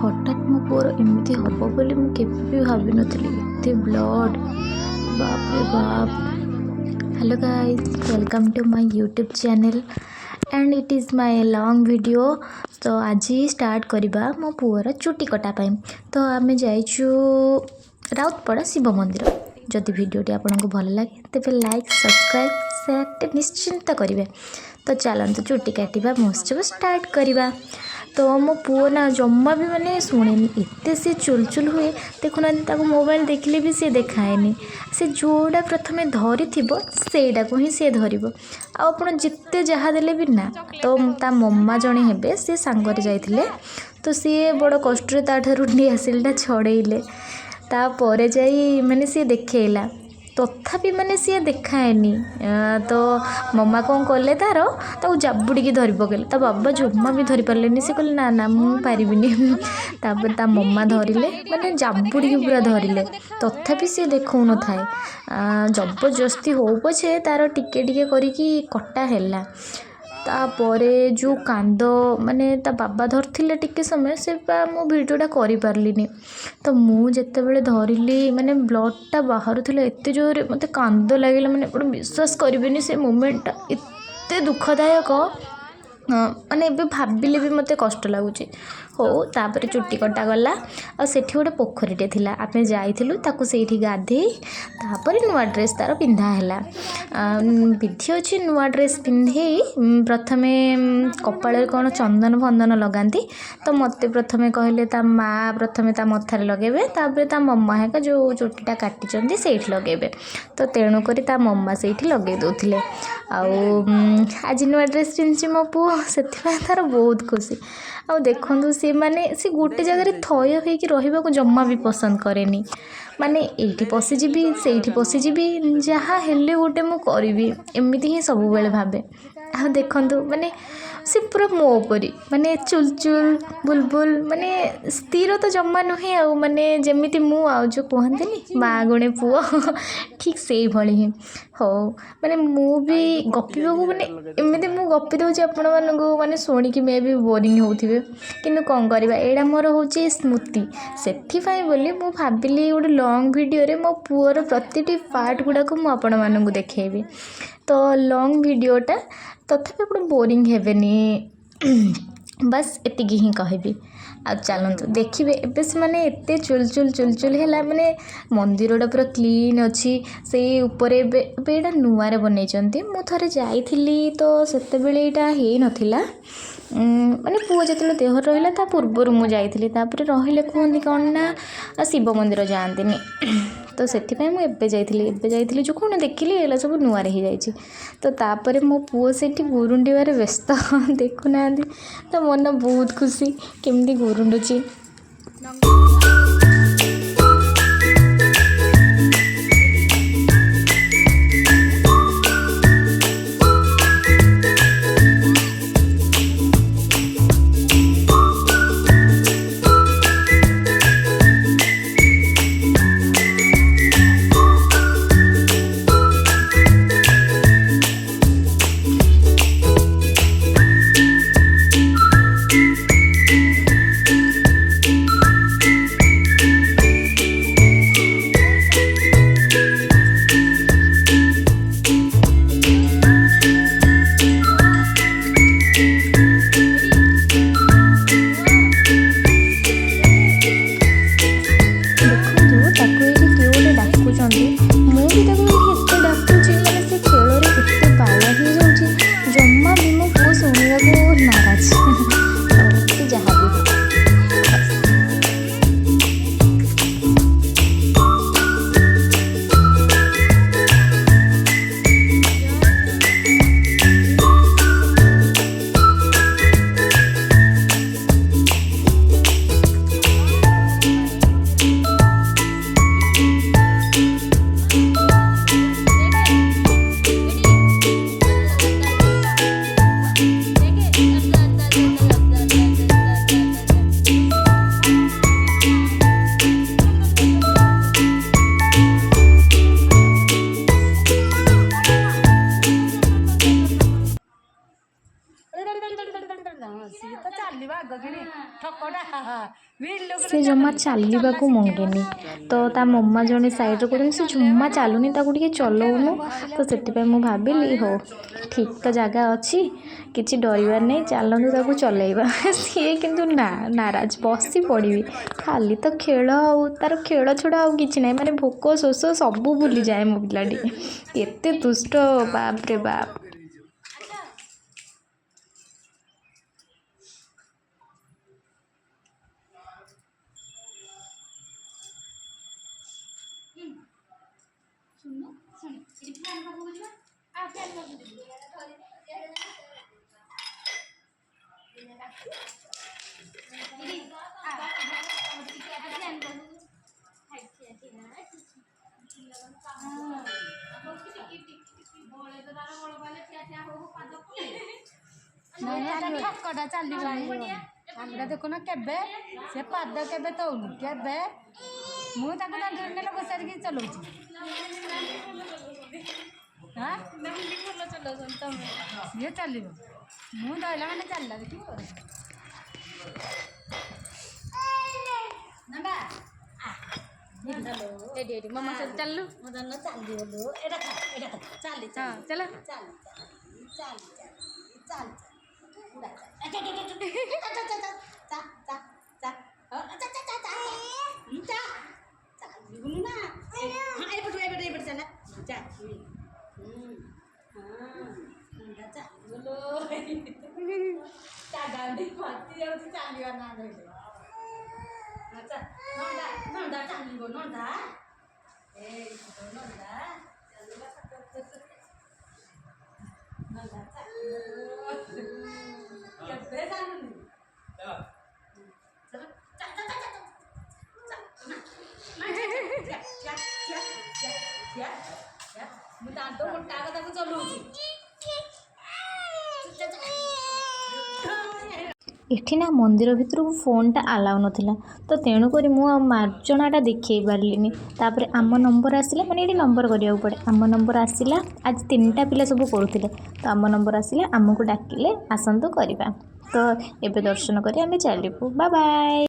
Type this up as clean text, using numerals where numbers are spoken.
हठात मो पुअर एमती हम बोली मुझे केवे भी भाभी नी एत ब्लड बाप रे बाप। Hello guys, welcome to my YouTube channel and it is my long video. तो आज स्टार्ट करवा मो पुअर चुटी कटापाई। तो आम जाइचु राउतपड़ा शिव मंदिर। जदि वीडियोटी आपको भल लगे तेज लाइक सब्सक्राइब शेयर निश्चिंत करेंगे। तो चलते चुटी काटिबा महोत्सव स्टार्ट करवा। तो मो पुओ ना जम्मा भी माने शुणेनि एत सी चुलचुल हुए। देखुना मोबाइल देखले भी सी देखाएनि। से जोड़ा प्रथमे धरी सेटा को ही सी धर आप जिते जहाँ देले भी ना। तो ता मम्मा जड़े हेबे सी सांगरे जाइथिले। तो सी बड़ कष्ट ताठू निआसिलटा छड़ेले तापर जाई माने सी देखला तथापि माने सी देखाएनि। तो मम्मा कौन कले तार जाबुड़ी धरी पकड़े। ता बाबा जम्मा भी धरी पारे सी कहले ना ना मु पारिबिनी। तापर ता मम्मा धरिले माने जाबुड़ी पूरा धरिले तथापि सी देखौ न थाए। जबरदस्ती हो पछे तार टिके टिके करिकी कटा हैला। तापरे जो कांद माने ता बाबा धरथिले टिके समय से मो भिडियोटा करि पारलिनी। तो मु जेतेबेले धरिली माने ब्लडटा बाहरुथिला एते जोरे मते कांद लागिला। माने विश्वास करिबेनी से मोमेंटटा एते दुखदायक माने एबे भाबिले भी मते कष्ट लागुची। हो तापर चुट्टी कटा गला आ सेठी गोटे पोखरीटे थिला। आमे जाइथिलु ताकू सेठी गाधेई तापर नुआ ड्रेस तार पिंधा हैला। विधि अच्छी नुआ ड्रेस पिंधेई प्रथमे कपाल कौन चंदन फंदन लगाती। तो मते प्रथमे कहले ता माँ प्रथमे ता मथारे लगेबे तापर ता मम्मा हेका जो चुट्टीटा काटिचंदी सेठी लगेबे। तो तेणु करी ता मम्मा सेठी लगे दउथिले। आज नुआ ड्रेस पिंधि मो पुओ सेथिपाई तार बहुत खुशी। आ देखु सी माने सी गोटे जगह थय होइकी रहिबाकू जम्मा भी पसंद करेनी। माने एठी पशिजीबी सेठी पशिजीबी जहाँ हेले गोटे मु करिवि एमिति ही सब बेले भाबे। आ देखंतु माने से पूरा मो परी माने चुलचुल बुलबुल माने स्थिर तो जम्मा नुहे। आ माने जेमिति मु आ जो कहंतनी माँ गुणे पुओ ठीक से भली ही हो। माने मु भी गपिबाकू माने एमिति मु गपि दउची आपण मानकू माने सुनिकी मे भी बोरिंग होउथिबे। किंतु कौन करवा एड़ा मोर होची स्मृति। सेथिफाई बोली मु भाबिली गोटे लॉन्ग वीडियो रे मो पुअर प्रतिटी पार्ट गुडा को मु आपण मानकू देखेबी। तो लॉन्ग वीडियोटा तथापि आपण बोरिंग हेबेनी। बस एतिकी ही कहबी। आ चलतु देखिए एबे से माने एते चुलचुल चुलचुल है माने मंदिरटा पूरा क्लीन अच्छी से ऊपर एबे नुआ रे बनैचंती। मु थरे जाइथिली तो सेते बेले एटा हे नथिला। माने पुओ जेतेले देह रहिला ता पूर्वरु मु जाइथिली। तापर रहिले कहंदी कोन ना शिव मंदिर जाआंतीनी। तो सेथिपाई मु एबे जाइथिली जो कोन देखिली एला सब नुआ रे ही जाइछि। तो तापर मो पुओ सेठी गुरुंडीबारे व्यस्त देखु नांदी। तो मन बहुत खुशी केमती गुरुंडुची। ସେ ଜମା ଚାଲିବାକୁ ମଙ୍ଗେନି। ତ ତା ମମା ଜଣେ ସାଇଡ଼୍ରେ କହୁଛନ୍ତି ସେ ଜମା ଚାଲୁନି, ତାକୁ ଟିକେ ଚଲଉନୁ। ତ ସେଥିପାଇଁ ମୁଁ ଭାବିଲି ହଉ ଠିକ୍ ତ ଜାଗା ଅଛି, କିଛି ଡରିବାର ନାହିଁ, ଚାଲନ୍ତୁ ତାକୁ ଚଲେଇବା। ସିଏ କିନ୍ତୁ ନାରାଜ, ବସି ପଡ଼ିବି। ଖାଲି ତ ଖେଳ, ଆଉ ତାର ଖେଳ ଛଡ଼ା ଆଉ କିଛି ନାହିଁ, ମାନେ ଭୋକ ଶୋଷ ସବୁ ଭୁଲିଯାଏ ମୋ ପିଲାଟି। ଏତେ ଦୁଷ୍ଟ, ବାପରେ ବାପ। ଦେଖୁନ କେବେ ସେ ପାଦ କେବେ ତଉନି, କେବେ ମୁଁ ତାକୁ ଦଣ୍ଡରେ ନେଲେ ବସାରିକି ଚଲଉଛି। ଇଏ ଚାଲିବ, ମୁଁ ଧରିଲା ମାନେ ଚାଲିଲା, ଦେଖିବ। ଏଠି ମାମା ସହିତ ଚାଲିଲୁ, ଚାଲିଗଲୁ, ଏଇଟା ଚାଲି ଚାଲ ଏଠି ନା ମନ୍ଦିର ଭିତରକୁ ଫୋନ୍ଟା ଆଲାଉ ନଥିଲା, ତ ତେଣୁକରି ମୁଁ ଆଉ ମାର୍ଜନାଟା ଦେଖେଇ ପାରିଲିନି। ତାପରେ ଆମ ନମ୍ବର ଆସିଲା, ମାନେ ଏଠି ନମ୍ବର କରିବାକୁ ପଡ଼େ, ଆମ ନମ୍ବର ଆସିଲା। ଆଜି 3ଟା ପିଲା ସବୁ କରୁଥିଲେ, ତ ଆମ ନମ୍ବର ଆସିଲା, ଆମକୁ ଡାକିଲେ ଆସନ୍ତୁ କରିବା। ତ ଏବେ ଦର୍ଶନ କରି ଆମେ ଚାଲିବୁ, ବାଏ ବାଏ।